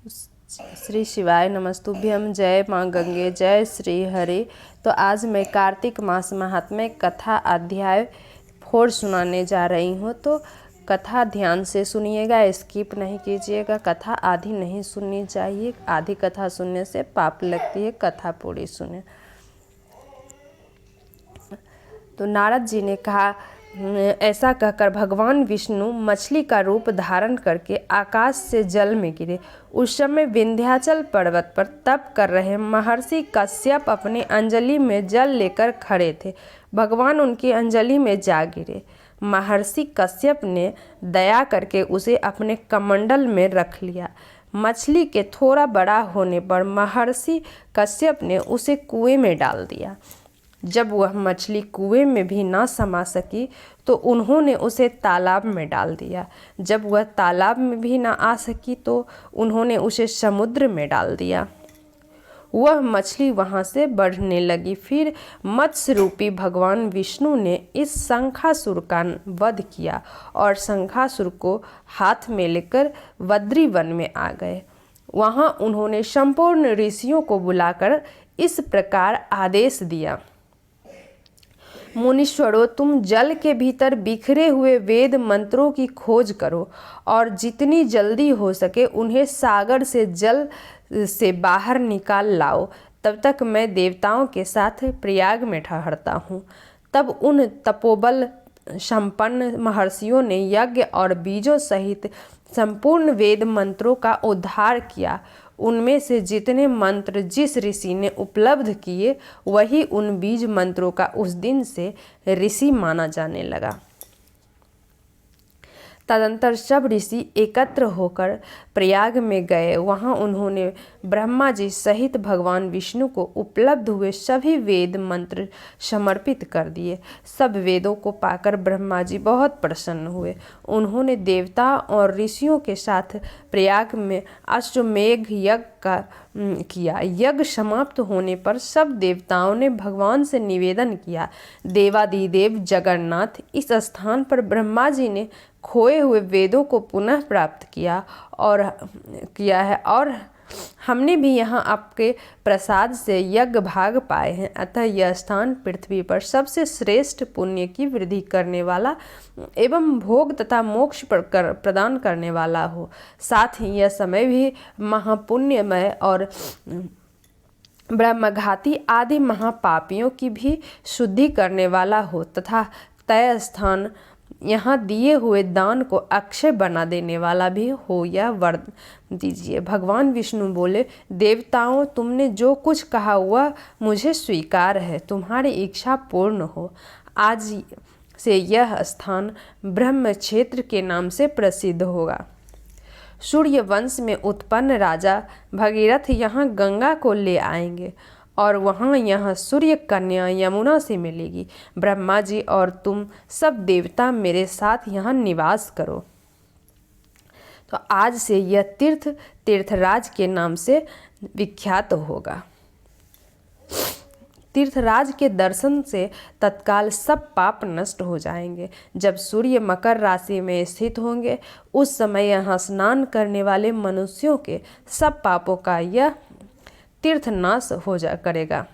श्री शिवाय नमस्तुभ्यम। जय माँ गंगे, जय श्री हरि। तो आज मैं कार्तिक मास महात्म्य कथा अध्याय 4 सुनाने जा रही हूँ। तो कथा ध्यान से सुनिएगा, स्किप नहीं कीजिएगा। कथा आधी नहीं सुननी चाहिए, आधी कथा सुनने से पाप लगती है। कथा पूरी सुने। तो नारद जी ने कहा, ऐसा कहकर भगवान विष्णु मछली का रूप धारण करके आकाश से जल में गिरे। उस समय विंध्याचल पर्वत पर तप कर रहे महर्षि कश्यप अपनी अंजलि में जल लेकर खड़े थे। भगवान उनकी अंजलि में जा गिरे। महर्षि कश्यप ने दया करके उसे अपने कमंडल में रख लिया। मछली के थोड़ा बड़ा होने पर महर्षि कश्यप ने उसे कुएं में डाल दिया। जब वह मछली कुएं में भी न समा सकी तो उन्होंने उसे तालाब में डाल दिया। जब वह तालाब में भी न आ सकी तो उन्होंने उसे समुद्र में डाल दिया। वह मछली वहां से बढ़ने लगी। फिर मत्स्य रूपी भगवान विष्णु ने इस शंखासुर का वध किया और शंखासुर को हाथ में लेकर बद्री वन में आ गए। वहां उन्होंने संपूर्ण ऋषियों को बुलाकर इस प्रकार आदेश दिया, मुनीश्वरों, तुम जल के भीतर बिखरे हुए वेद मंत्रों की खोज करो और जितनी जल्दी हो सके उन्हें सागर से जल से बाहर निकाल लाओ। तब तक मैं देवताओं के साथ प्रयाग में ठहरता हूँ। तब उन तपोबल संपन्न महर्षियों ने यज्ञ और बीजों सहित संपूर्ण वेद मंत्रों का उद्धार किया। उनमें से जितने मंत्र जिस ऋषि ने उपलब्ध किए वही उन बीज मंत्रों का उस दिन से ऋषि माना जाने लगा। तदंतर सब ऋषि एकत्र होकर प्रयाग में गए। वहां उन्होंने ब्रह्मा जी सहित भगवान विष्णु को उपलब्ध हुए सभी वेद मंत्र समर्पित कर दिए। सब वेदों को पाकर ब्रह्मा जी बहुत प्रसन्न हुए। उन्होंने देवता और ऋषियों के साथ प्रयाग में अश्वमेघ यज्ञ का किया। यज्ञ समाप्त होने पर सब देवताओं ने भगवान से निवेदन किया, देवादिदेव जगन्नाथ, इस स्थान पर ब्रह्मा जी ने खोए हुए वेदों को पुनः प्राप्त किया है और हमने भी यहाँ आपके प्रसाद से यज्ञ भाग पाए हैं। अतः यह स्थान पृथ्वी पर सबसे श्रेष्ठ पुण्य की वृद्धि करने वाला एवं भोग तथा मोक्ष प्रदान करने वाला हो। साथ ही यह समय भी महापुण्यमय और ब्रह्मघाती आदि महापापियों की भी शुद्धि करने वाला हो तथा तय स्थान यहाँ दिए हुए दान को अक्षय बना देने वाला भी हो, यह वर दीजिए। भगवान विष्णु बोले, देवताओं, तुमने जो कुछ कहा वह मुझे स्वीकार है। तुम्हारी इच्छा पूर्ण हो। आज से यह स्थान ब्रह्म क्षेत्र के नाम से प्रसिद्ध होगा। सूर्य वंश में उत्पन्न राजा भगीरथ यहाँ गंगा को ले आएंगे और वहाँ यह सूर्य कन्या यमुना से मिलेगी। ब्रह्मा जी और तुम सब देवता मेरे साथ यहाँ निवास करो। तो आज से यह तीर्थ तीर्थराज के नाम से विख्यात होगा। तीर्थराज के दर्शन से तत्काल सब पाप नष्ट हो जाएंगे। जब सूर्य मकर राशि में स्थित होंगे उस समय यहाँ स्नान करने वाले मनुष्यों के सब पापों का यह तीर्थ नाश करेगा।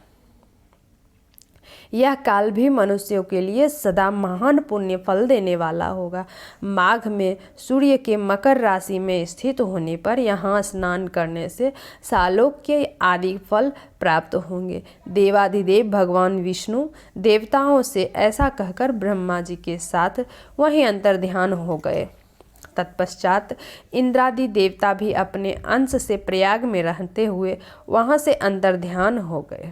यह काल भी मनुष्यों के लिए सदा महान पुण्य फल देने वाला होगा। माघ में सूर्य के मकर राशि में स्थित होने पर यहाँ स्नान करने से सालोक्य आदि फल प्राप्त होंगे। देवादिदेव भगवान विष्णु देवताओं से ऐसा कहकर ब्रह्मा जी के साथ वहीं अंतर्ध्यान हो गए। तत्पश्चात इंद्रादि देवता भी अपने अंश से प्रयाग में रहते हुए वहां से अंतर्ध्यान हो गए।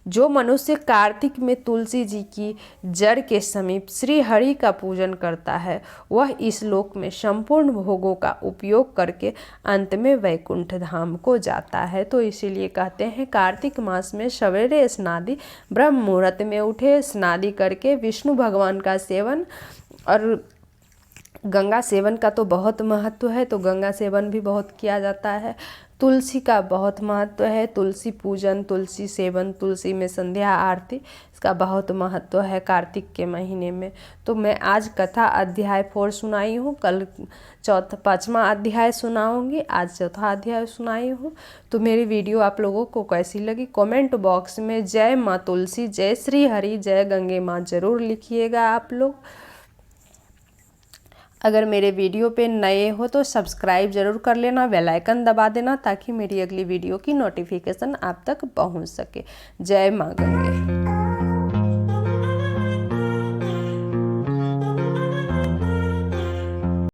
जो मनुष्य कार्तिक में तुलसी जी की जड़ के समीप श्री हरि का पूजन करता है वह इस लोक में संपूर्ण भोगों का उपयोग करके अंत में वैकुंठ धाम को जाता है। तो इसीलिए कहते हैं कार्तिक मास में सवेरे स्नादि ब्रह्म मुहूर्त में उठे, स्नादि करके विष्णु भगवान का सेवन और गंगा सेवन का तो बहुत महत्व है, तो गंगा सेवन भी बहुत किया जाता है। तुलसी का बहुत महत्व है, तुलसी पूजन, तुलसी सेवन, तुलसी में संध्या आरती, इसका बहुत महत्व है कार्तिक के महीने में। तो मैं आज कथा अध्याय 4 सुनाई हूँ, कल 5वां अध्याय सुनाऊंगी, आज 4था अध्याय सुनाई हूँ। तो मेरी वीडियो आप लोगों को कैसी लगी कमेंट बॉक्स में जय माँ तुलसी, जय श्री हरि, जय गंगे माँ ज़रूर लिखिएगा आप लोग। अगर मेरे वीडियो पे नए हो तो सब्सक्राइब ज़रूर कर लेना, बेल आइकन दबा देना ताकि मेरी अगली वीडियो की नोटिफिकेशन आप तक पहुंच सके। जय माँ गंगे।